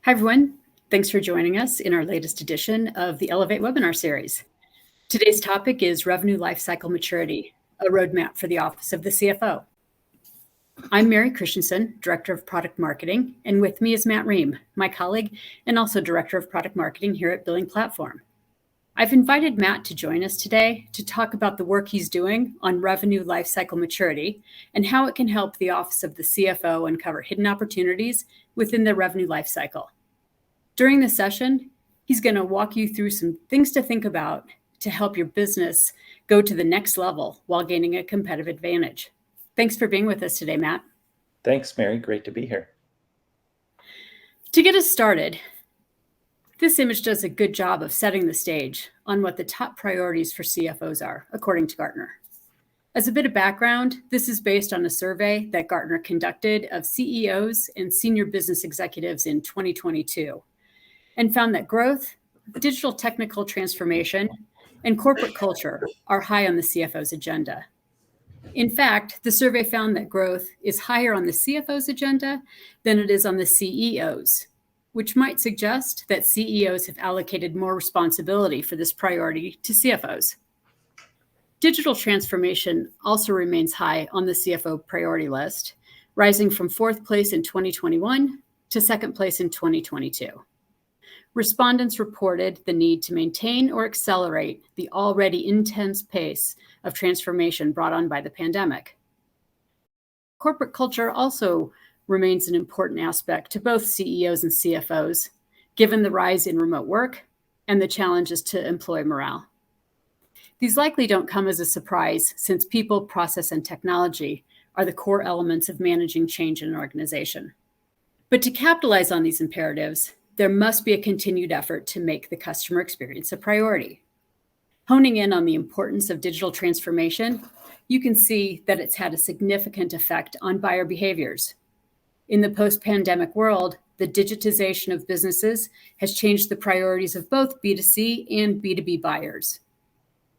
Hi, everyone. Thanks for joining us in our latest edition of the Elevate webinar series. Today's topic is Revenue Lifecycle Maturity, a roadmap for the Office of the CFO. I'm Mary Christensen, Director of Product Marketing, and with me is Matt Ream, my colleague and also Director of Product Marketing here at BillingPlatform. I've invited Matt to join us today to talk about the work he's doing on revenue lifecycle maturity and how it can help the Office of the CFO uncover hidden opportunities within the revenue lifecycle. During this session, he's going to walk you through some things to think about to help your business go to the next level while gaining a competitive advantage. Thanks for being with us today, Matt. Thanks, Mary. Great to be here. To get us started, this image does a good job of setting the stage on what the top priorities for CFOs are, according to Gartner. As a bit of background, this is based on a survey that Gartner conducted of CEOs and senior business executives in 2022 and found that growth, digital technical transformation, and corporate culture are high on the CFO's agenda. In fact, the survey found that growth is higher on the CFO's agenda than it is on the CEO's, which might suggest that CEOs have allocated more responsibility for this priority to CFOs. Digital transformation also remains high on the CFO priority list, rising from 4th place in 2021 to 2nd place in 2022. Respondents reported the need to maintain or accelerate the already intense pace of transformation brought on by the pandemic. Corporate culture also remains an important aspect to both CEOs and CFOs, given the rise in remote work and the challenges to employee morale. These likely don't come as a surprise, since people, process, and technology are the core elements of managing change in an organization. But to capitalize on these imperatives, there must be a continued effort to make the customer experience a priority. Honing in on the importance of digital transformation, you can see that it's had a significant effect on buyer behaviors. In the post-pandemic world, the digitization of businesses has changed the priorities of both B2C and B2B buyers.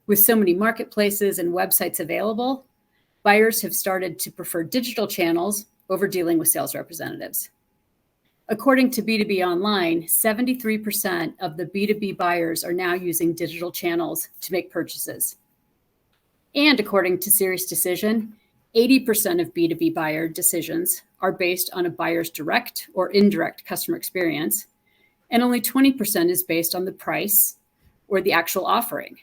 With so many marketplaces and websites available, buyers have started to prefer digital channels over dealing with sales representatives. According to B2B Online, 73% of the B2B buyers are now using digital channels to make purchases. And according to Serious Decision, 80% of B2B buyer decisions are based on a buyer's direct or indirect customer experience, and only 20% is based on the price or the actual offering.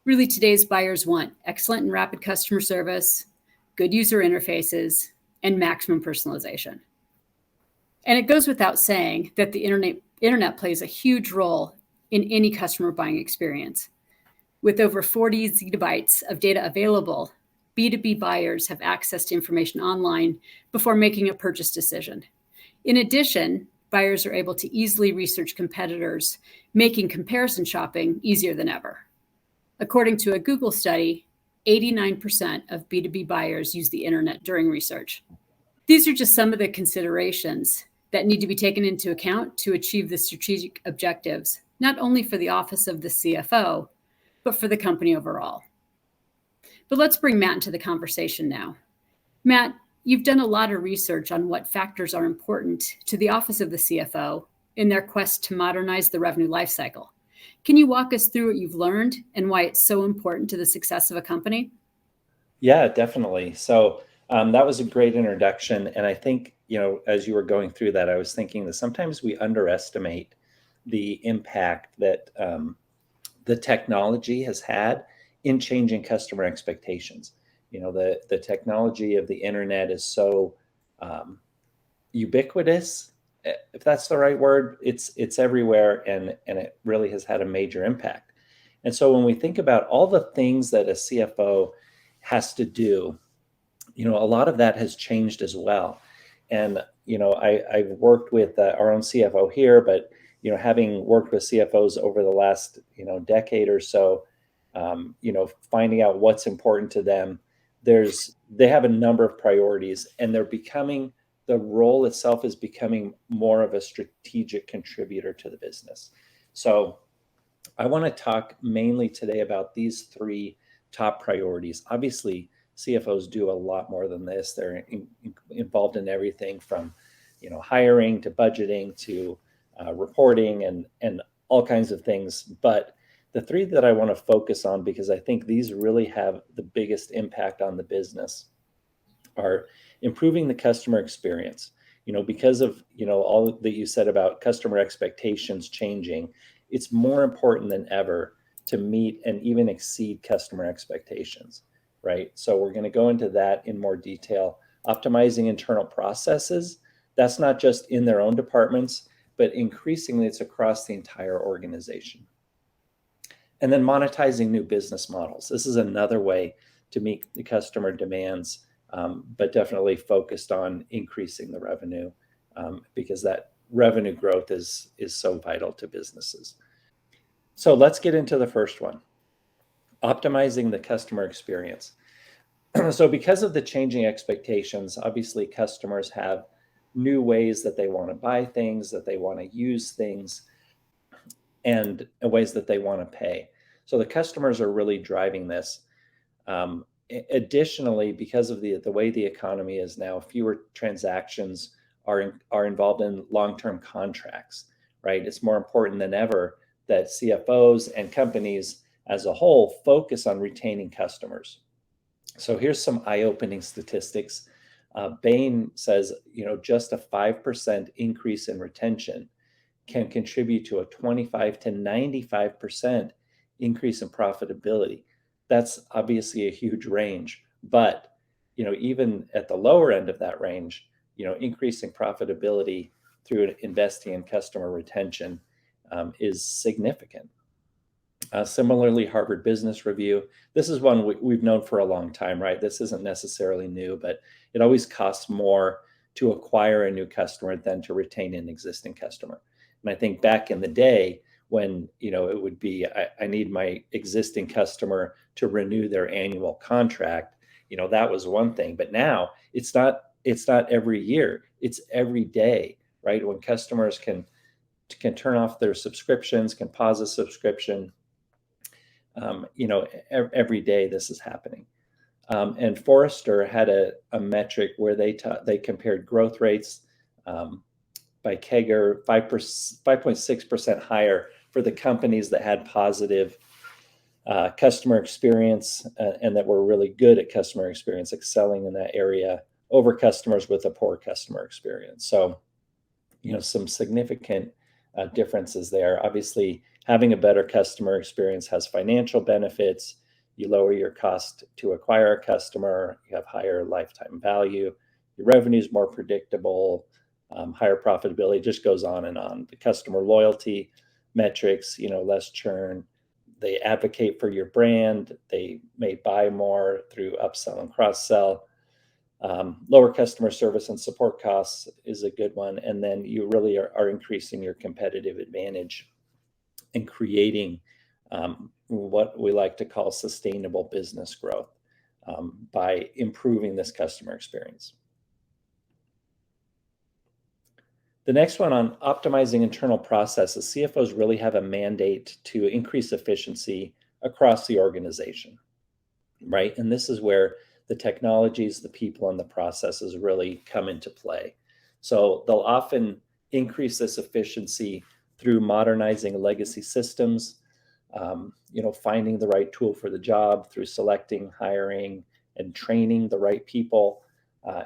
Really, today's buyers want excellent and rapid customer service, good user interfaces, and maximum personalization. And it goes without saying that the internet plays a huge role in any customer buying experience. With over 40 zettabytes of data available, B2B buyers have access to information online before making a purchase decision. In addition, buyers are able to easily research competitors, making comparison shopping easier than ever. According to a Google study, 89% of B2B buyers use the internet during research. These are just some of the considerations that need to be taken into account to achieve the strategic objectives, not only for the Office of the CFO, but for the company overall. But let's bring Matt into the conversation now. Matt, you've done a lot of research on what factors are important to the Office of the CFO in their quest to modernize the revenue lifecycle. Can you walk us through what you've learned and why it's so important to the success of a company? Yeah, definitely. So that was a great introduction. And I think, as you were going through that, I was thinking that sometimes we underestimate the impact that the technology has had in changing customer expectations. The technology of the internet is so ubiquitous, if that's the right word. It's everywhere, and it really has had a major impact. And so when we think about all the things that a CFO has to do, a lot of that has changed as well. And I've worked with our own CFO here, but having worked with CFOs over the last decade or so, finding out what's important to them, they have a number of priorities, and the role itself is becoming more of a strategic contributor to the business. So I want to talk mainly today about these 3 top priorities. Obviously, CFOs do a lot more than this. They're involved in everything from hiring to budgeting to reporting, and all kinds of things. But the three that I want to focus on, because I think these really have the biggest impact on the business, are improving the customer experience. Because of all that you said about customer expectations changing, it's more important than ever to meet and even exceed customer expectations, right? So we're going to go into that in more detail. Optimizing internal processes, that's not just in their own departments, but increasingly it's across the entire organization. And then monetizing new business models. This is another way to meet the customer demands, but definitely focused on increasing the revenue, because that revenue growth is so vital to businesses. So let's get into the first one, optimizing the customer experience. So because of the changing expectations, obviously customers have new ways that they want to buy things, that they want to use things, and ways that they want to pay. So the customers are really driving this. Additionally, because of the way the economy is now, fewer transactions are involved in long-term contracts, right? It's more important than ever that CFOs and companies as a whole focus on retaining customers. So here's some eye-opening statistics. Bain says, just a 5% increase in retention can contribute to a 25 to 95% increase in profitability. That's obviously a huge range, but even at the lower end of that range, increasing profitability through investing in customer retention is significant. Similarly, Harvard Business Review, this is one we've known for a long time, right? This isn't necessarily new, but it always costs more to acquire a new customer than to retain an existing customer. And I think back in the day when, it would be, I need my existing customer to renew their annual contract, that was one thing. But now it's not every year, it's every day, right? When customers can turn off their subscriptions, can pause a subscription, every day this is happening. And Forrester had a metric where they compared growth rates by CAGR 5.6% higher for the companies that had positive customer experience and that were really good at customer experience, excelling in that area, over customers with a poor customer experience. So, some significant differences there. Obviously, having a better customer experience has financial benefits. You lower your cost to acquire a customer, you have higher lifetime value, your revenue is more predictable, higher profitability, just goes on and on. The customer loyalty metrics, less churn. They advocate for your brand. They may buy more through upsell and cross-sell. Lower customer service and support costs is a good one. And then you really are increasing your competitive advantage and creating what we like to call sustainable business growth by improving this customer experience. The next one on optimizing internal processes, CFOs really have a mandate to increase efficiency across the organization, right? And this is where the technologies, the people, and the processes really come into play. So they'll often increase this efficiency through modernizing legacy systems, finding the right tool for the job, through selecting, hiring, and training the right people,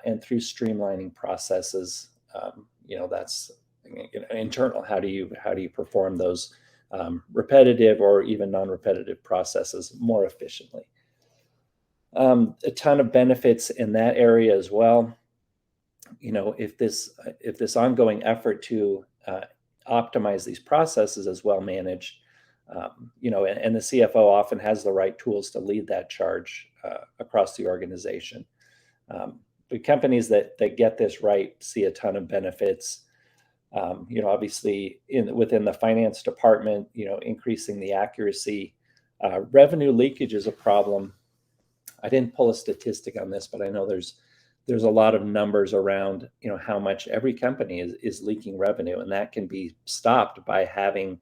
and through streamlining processes. That's internal. How do you perform those repetitive or even non-repetitive processes more efficiently? A ton of benefits in that area as well. If this ongoing effort to optimize these processes is well managed, and the CFO often has the right tools to lead that charge across the organization. The companies that get this right see a ton of benefits. Obviously within the finance department, increasing the accuracy. Revenue leakage is a problem. I didn't pull a statistic on this, but I know there's a lot of numbers around, how much every company is leaking revenue, and that can be stopped by having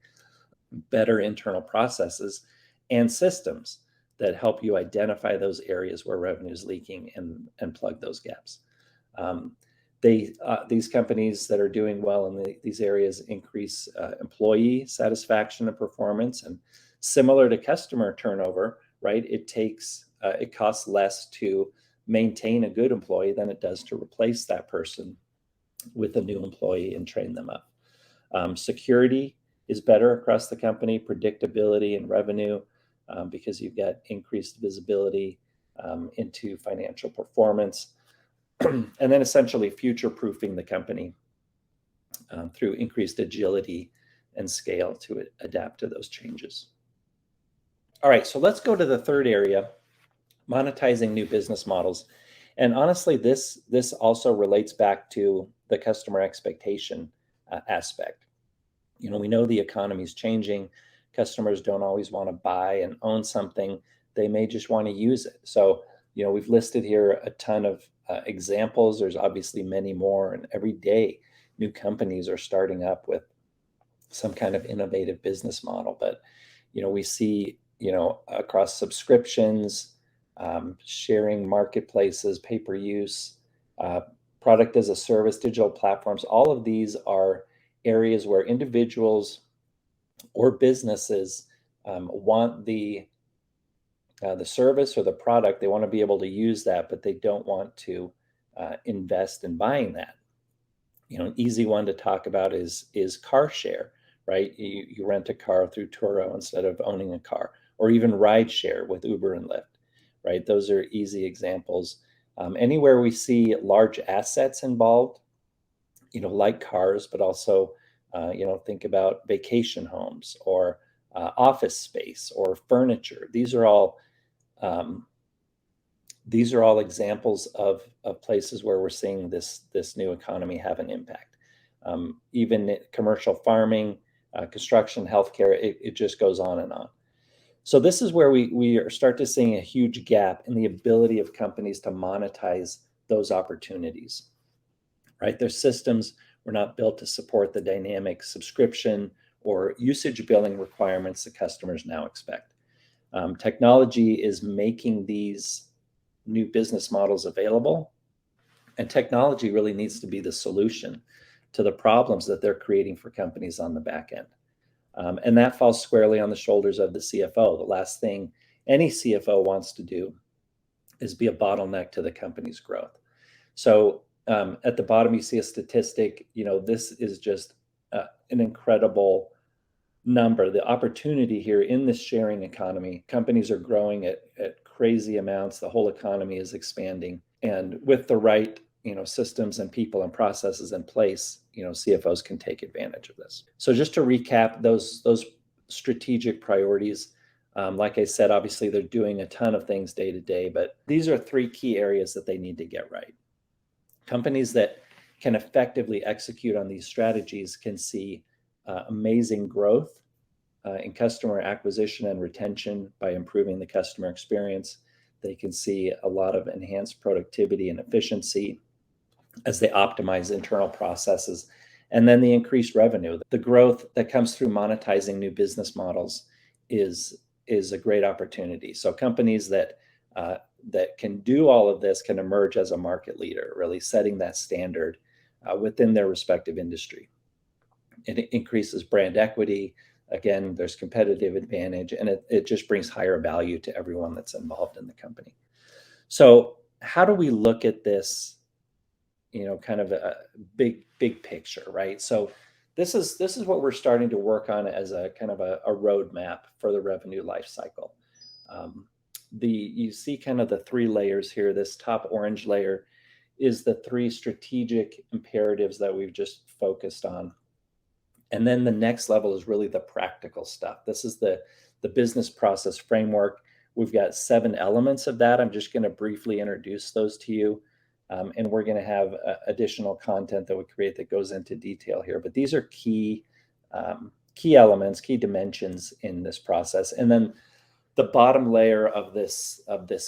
better internal processes and systems that help you identify those areas where revenue is leaking and plug those gaps. These companies that are doing well in these areas increase employee satisfaction and performance, and similar to customer turnover, right? It costs less to maintain a good employee than it does to replace that person with a new employee and train them up. Security is better across the company, predictability and revenue, because you've got increased visibility into financial performance. And then essentially future-proofing the company through increased agility and scale to adapt to those changes. All right, so let's go to the third area, monetizing new business models. And honestly, this also relates back to the customer expectation aspect. We know the economy is changing. Customers don't always want to buy and own something. They may just want to use it. So, we've listed here a ton of examples. There's obviously many more, and every day new companies are starting up with some kind of innovative business model. But, we see, across subscriptions, sharing marketplaces, pay-per-use, product as a service, digital platforms, all of these are areas where individuals or businesses want the service or the product. They want to be able to use that, but they don't want to invest in buying that. An easy one to talk about is car share, right? You rent a car through Turo instead of owning a car, or even ride share with Uber and Lyft, right? Those are easy examples. Anywhere we see large assets involved, like cars, but also, think about vacation homes or office space or furniture. These are all examples of places where we're seeing this new economy have an impact. Even commercial farming, construction, healthcare, it just goes on and on. So this is where we start to seeing a huge gap in the ability of companies to monetize those opportunities, right? Their systems were not built to support the dynamic subscription or usage billing requirements that customers now expect. Technology is making these new business models available, and technology really needs to be the solution to the problems that they're creating for companies on the back end. And that falls squarely on the shoulders of the CFO. The last thing any CFO wants to do is be a bottleneck to the company's growth. So at the bottom, you see a statistic. This is just an incredible number. The opportunity here in this sharing economy, companies are growing at crazy amounts. The whole economy is expanding. And with the right systems and people and processes in place, CFOs can take advantage of this. So just to recap those strategic priorities, like I said, obviously they're doing a ton of things day to day, but these are three key areas that they need to get right. Companies that can effectively execute on these strategies can see amazing growth in customer acquisition and retention by improving the customer experience. They can see a lot of enhanced productivity and efficiency as they optimize internal processes, and then the increased revenue. The growth that comes through monetizing new business models is a great opportunity. So companies that can do all of this can emerge as a market leader, really setting that standard within their respective industry. It increases brand equity. Again, there's competitive advantage, and it just brings higher value to everyone that's involved in the company. So how do we look at this, kind of a big picture, right? So this is what we're starting to work on as a kind of a roadmap for the revenue lifecycle. You see kind of the three layers here. This top orange layer is the three strategic imperatives that we've just focused on. And then the next level is really the practical stuff. This is the business process framework. We've got 7 elements of that. I'm just going to briefly introduce those to you. And we're going to have additional content that we create that goes into detail here. But these are key elements, key dimensions in this process. And then the bottom layer of this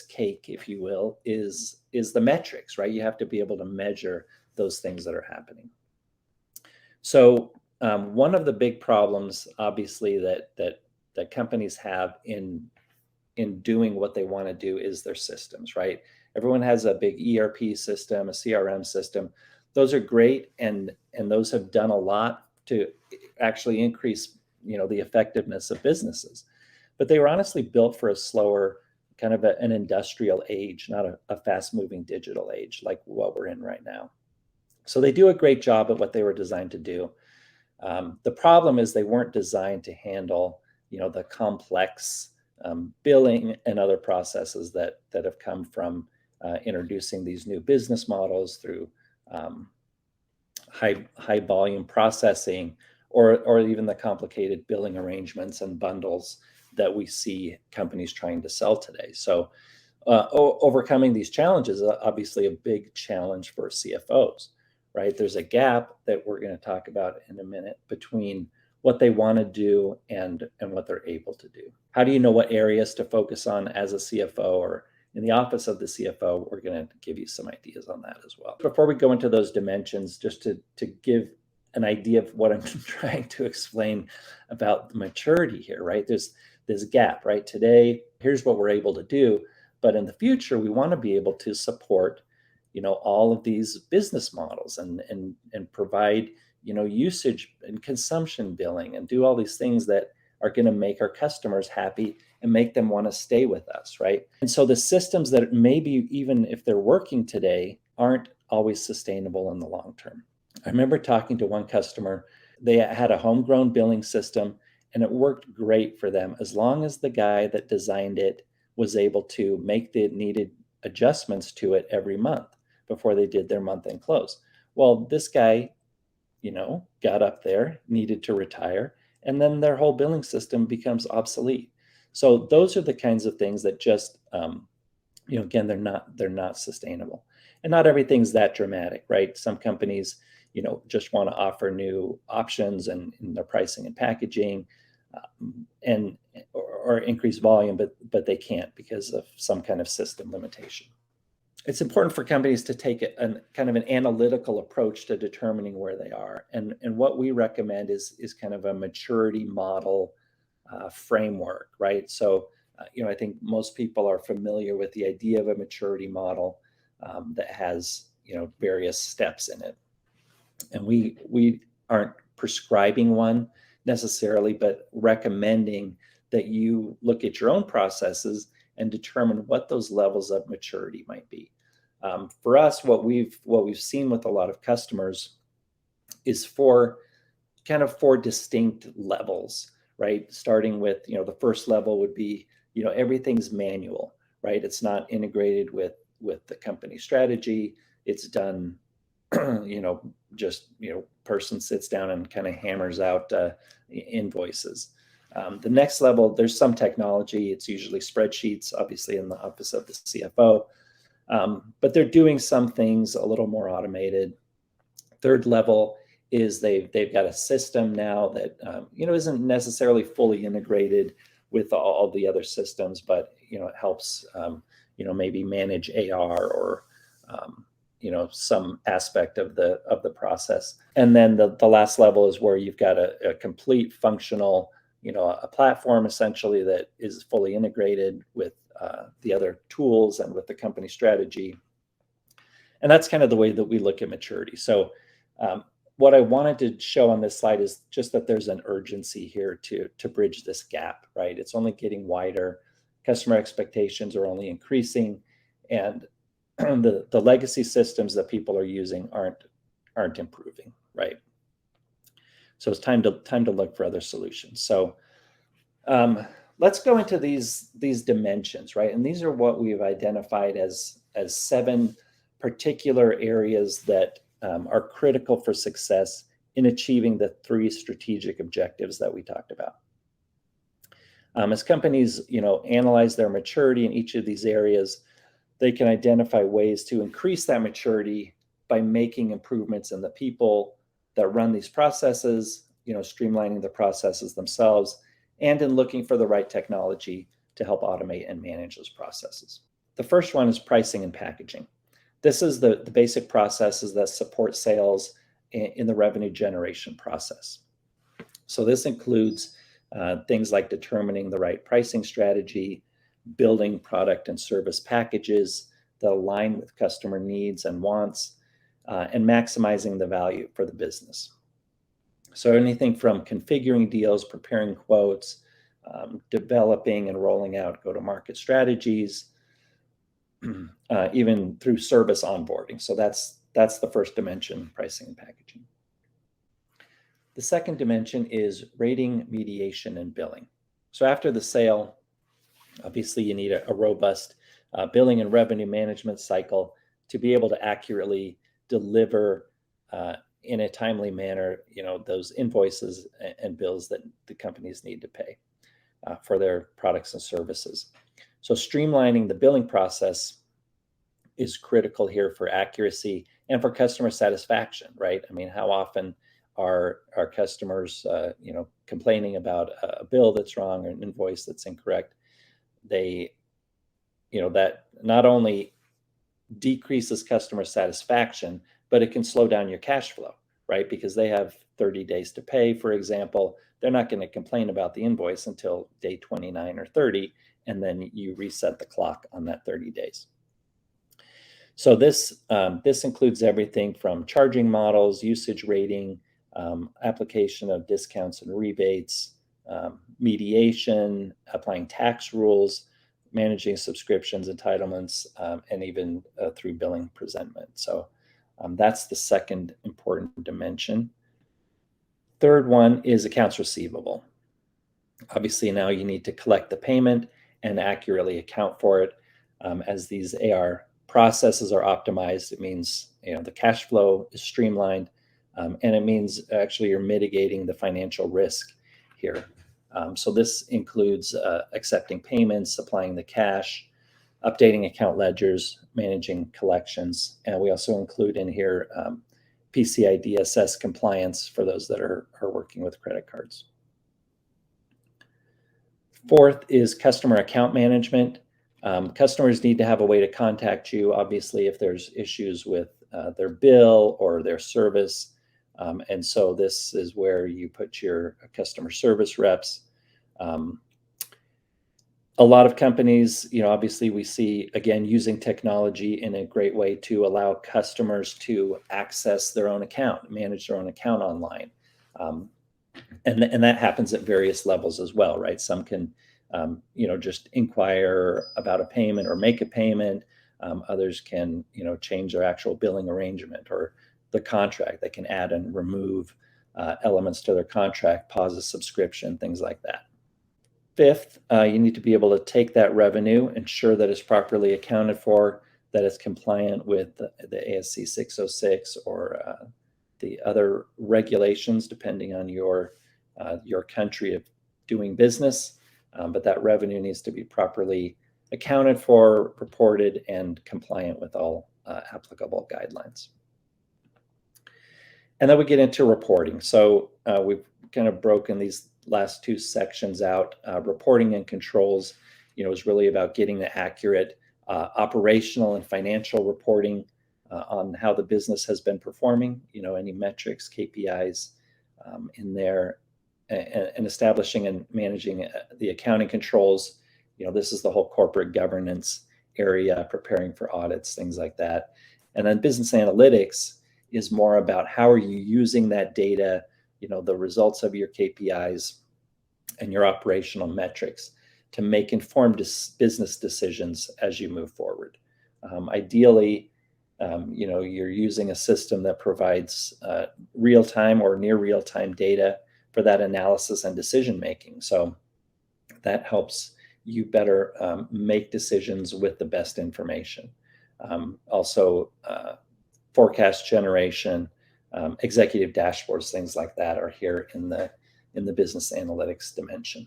cake, if you will, is the metrics, right? You have to be able to measure those things that are happening. So one of the big problems, obviously, that companies have in doing what they want to do is their systems, right? Everyone has a big ERP system, a CRM system. Those are great, and those have done a lot to actually increase, the effectiveness of businesses. But they were honestly built for a slower, kind of an industrial age, not a fast-moving digital age like what we're in right now. So they do a great job at what they were designed to do. The problem is they weren't designed to handle, the complex billing and other processes that have come from introducing these new business models through high volume processing, or even the complicated billing arrangements and bundles that we see companies trying to sell today. So overcoming these challenges is obviously a big challenge for CFOs, right? There's a gap that we're going to talk about in a minute between what they want to do and what they're able to do. How do you know what areas to focus on as a CFO, or in the office of the CFO? We're going to give you some ideas on that as well. Before we go into those dimensions, just to give an idea of what I'm trying to explain about the maturity here, right? There's this gap, right? Today, here's what we're able to do, but in the future, we want to be able to support, all of these business models and provide, usage and consumption billing, and do all these things that are going to make our customers happy and make them want to stay with us, right? And so the systems that maybe even if they're working today aren't always sustainable in the long term. I remember talking to one customer. They had a homegrown billing system, and it worked great for them as long as the guy that designed it was able to make the needed adjustments to it every month before they did their month-end close. Well, this guy, got up there, needed to retire, and then their whole billing system becomes obsolete. So those are the kinds of things that just, again, they're not sustainable. And not everything's that dramatic, right? Some companies, just want to offer new options and in their pricing and packaging, or increase volume, but they can't because of some kind of system limitation. It's important for companies to take an kind of an analytical approach to determining where they are. And what we recommend is kind of a maturity model framework, right? So, I think most people are familiar with the idea of a maturity model that has, various steps in it. And we aren't prescribing one necessarily, but recommending that you look at your own processes and determine what those levels of maturity might be. For us, what we've seen with a lot of customers is four distinct levels, right? Starting with, the first level would be, everything's manual, right? It's not integrated with the company strategy. It's done, person sits down and kind of hammers out invoices. The next level, there's some technology. It's usually spreadsheets, obviously in the office of the CFO. But they're doing some things a little more automated. Third level is they've got a system now that isn't necessarily fully integrated with all the other systems, but it helps maybe manage AR or some aspect of the process. And then the last level is where you've got a complete functional, a platform essentially that is fully integrated with the other tools and with the company strategy. And that's kind of the way that we look at maturity. So what I wanted to show on this slide is just that there's an urgency here to bridge this gap, right? It's only getting wider. Customer expectations are only increasing, and the legacy systems that people are using aren't improving, right? So it's time to look for other solutions. So let's go into these dimensions, right? And these are what we've identified as 7 particular areas that are critical for success in achieving the 3 strategic objectives that we talked about. As companies, analyze their maturity in each of these areas, they can identify ways to increase that maturity by making improvements in the people that run these processes, streamlining the processes themselves, and in looking for the right technology to help automate and manage those processes. The first one is pricing and packaging. This is the basic processes that support sales in the revenue generation process. So this includes things like determining the right pricing strategy, building product and service packages that align with customer needs and wants, and maximizing the value for the business. So anything from configuring deals, preparing quotes, developing and rolling out go-to-market strategies, even through service onboarding. So that's the first dimension, pricing and packaging. The second dimension is rating, mediation, and billing. So after the sale, obviously you need a robust billing and revenue management cycle to be able to accurately deliver in a timely manner, those invoices and bills that the companies need to pay for their products and services. So streamlining the billing process is critical here for accuracy and for customer satisfaction, right? I mean, how often are our customers, complaining about a bill that's wrong or an invoice that's incorrect? That not only decreases customer satisfaction, but it can slow down your cash flow, right? Because they have 30 days to pay, for example. They're not going to complain about the invoice until day 29 or 30, and then you reset the clock on that 30 days. So this includes everything from charging models, usage rating, application of discounts and rebates, mediation, applying tax rules, managing subscriptions, entitlements, and even through billing presentment. So that's the second important dimension. Third one is accounts receivable. Obviously, now you need to collect the payment and accurately account for it. As these AR processes are optimized, it means the cash flow is streamlined, and it means actually you're mitigating the financial risk here. So this includes accepting payments, applying the cash, updating account ledgers, managing collections, and we also include in here PCI DSS compliance for those that are working with credit cards. Fourth is customer account management. Customers need to have a way to contact you, obviously, if there's issues with their bill or their service. And so this is where you put your customer service reps. A lot of companies, obviously we see, again, using technology in a great way to allow customers to access their own account, manage their own account online. And that happens at various levels as well, right? Some can, just inquire about a payment or make a payment. Others can, change their actual billing arrangement or the contract. They can add and remove elements to their contract, pause a subscription, things like that. Fifth, you need to be able to take that revenue, ensure that it's properly accounted for, that it's compliant with the ASC 606 or the other regulations, depending on your country of doing business. But that revenue needs to be properly accounted for, reported, and compliant with all applicable guidelines. And then we get into reporting. So we've kind of broken these last two sections out. Reporting and controls, is really about getting the accurate operational and financial reporting on how the business has been performing, any metrics, KPIs in there, and establishing and managing the accounting controls. This is the whole corporate governance area, preparing for audits, things like that. And then business analytics is more about how are you using that data, the results of your KPIs and your operational metrics to make informed business decisions as you move forward. Ideally, you're using a system that provides real-time or near real-time data for that analysis and decision making. So that helps you better make decisions with the best information. Also, forecast generation, executive dashboards, things like that are here in the business analytics dimension.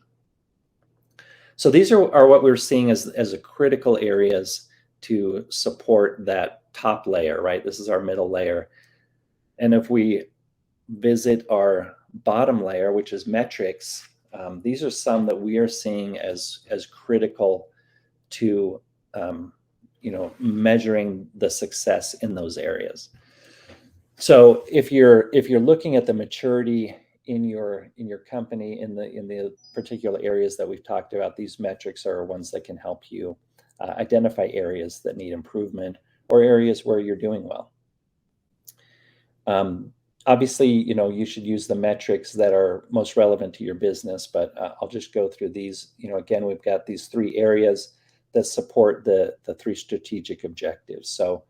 So these are what we're seeing as a critical areas to support that top layer, right? This is our middle layer. And if we visit our bottom layer, which is metrics, these are some that we are seeing as critical to measuring the success in those areas. So if you're looking at the maturity in your company in the particular areas that we've talked about, these metrics are ones that can help you identify areas that need improvement or areas where you're doing well. Obviously, you should use the metrics that are most relevant to your business, but I'll just go through these. Again, we've got these 3 areas that support the 3 strategic objectives. So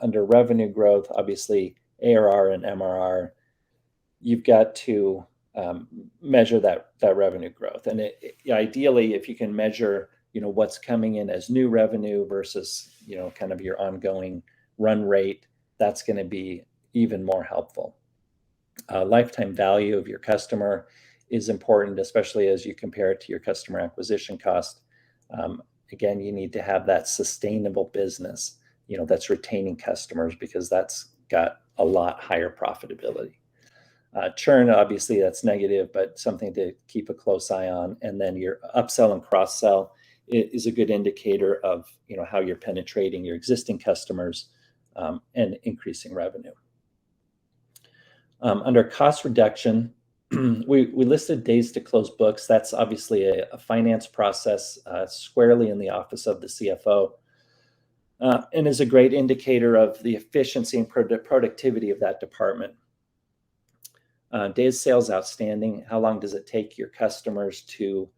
under revenue growth, obviously ARR and MRR, you've got to measure that revenue growth. And ideally, if you can measure, what's coming in as new revenue versus, kind of your ongoing run rate, that's going to be even more helpful. Lifetime value of your customer is important, especially as you compare it to your customer acquisition cost. Again, you need to have that sustainable business, that's retaining customers, because that's got a lot higher profitability. Churn, obviously, that's negative, but something to keep a close eye on. And then your upsell and cross-sell is a good indicator of, how you're penetrating your existing customers and increasing revenue. Under cost reduction, we listed days to close books. That's obviously a finance process squarely in the office of the CFO, and is a great indicator of the efficiency and productivity of that department. Days sales outstanding, how long does it take your customers to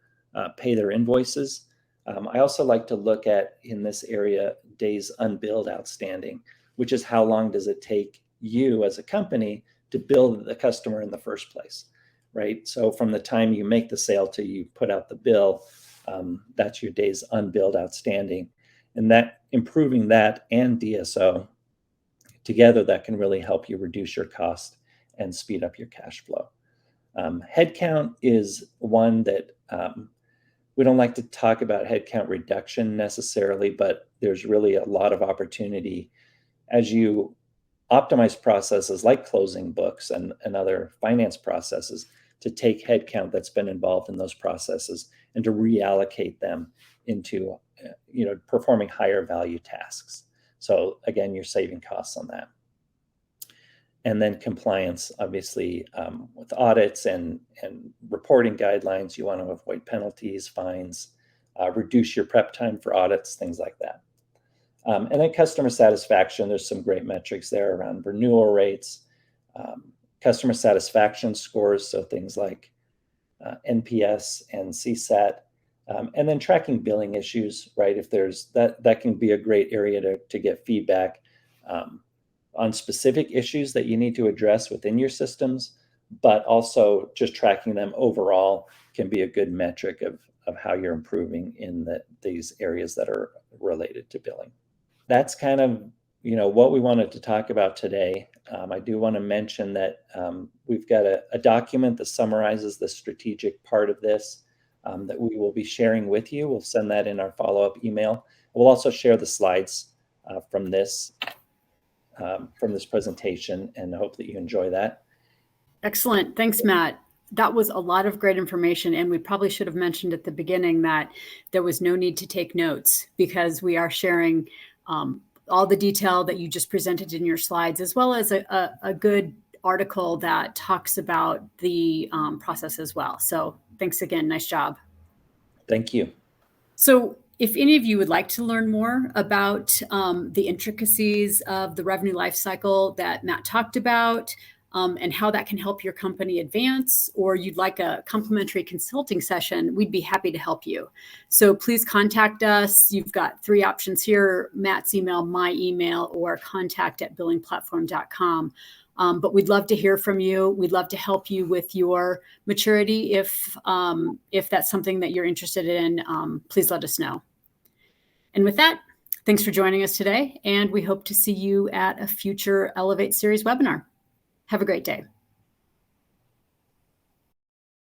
pay their invoices? I also like to look at, in this area, days unbilled outstanding, which is how long does it take you as a company to bill the customer in the first place, right? So from the time you make the sale till you put out the bill, that's your days unbilled outstanding. And that improving that and DSO together, that can really help you reduce your cost and speed up your cash flow. Headcount is one that we don't like to talk about headcount reduction necessarily, but there's really a lot of opportunity as you optimize processes like closing books and other finance processes to take headcount that's been involved in those processes and to reallocate them into performing higher value tasks. So again, you're saving costs on that. And then compliance, obviously, with audits and reporting guidelines, you want to avoid penalties, fines, reduce your prep time for audits, things like that. And then customer satisfaction, there's some great metrics there around renewal rates, customer satisfaction scores, so things like NPS and CSAT, and then tracking billing issues, right? If there's that can be a great area to get feedback on specific issues that you need to address within your systems, but also just tracking them overall can be a good metric of how you're improving in these areas that are related to billing. That's kind of what we wanted to talk about today. I do want to mention that we've got a document that summarizes the strategic part of this that we will be sharing with you. We'll send that in our follow-up email. We'll also share the slides from this presentation, and hope that you enjoy that. Excellent. Thanks, Matt. That was a lot of great information, and we probably should have mentioned at the beginning that there was no need to take notes, because we are sharing all the detail that you just presented in your slides, as well as a good article that talks about the process as well. So thanks again. Nice job. Thank you. So if any of you would like to learn more about the intricacies of the revenue lifecycle that Matt talked about, and how that can help your company advance, or you'd like a complimentary consulting session, we'd be happy to help you. So please contact us. You've got 3 options here: Matt's email, my email, or contact@billingplatform.com. But we'd love to hear from you. We'd love to help you with your maturity. If that's something that you're interested in, please let us know. And with that, thanks for joining us today, and we hope to see you at a future Elevate Series webinar. Have a great day.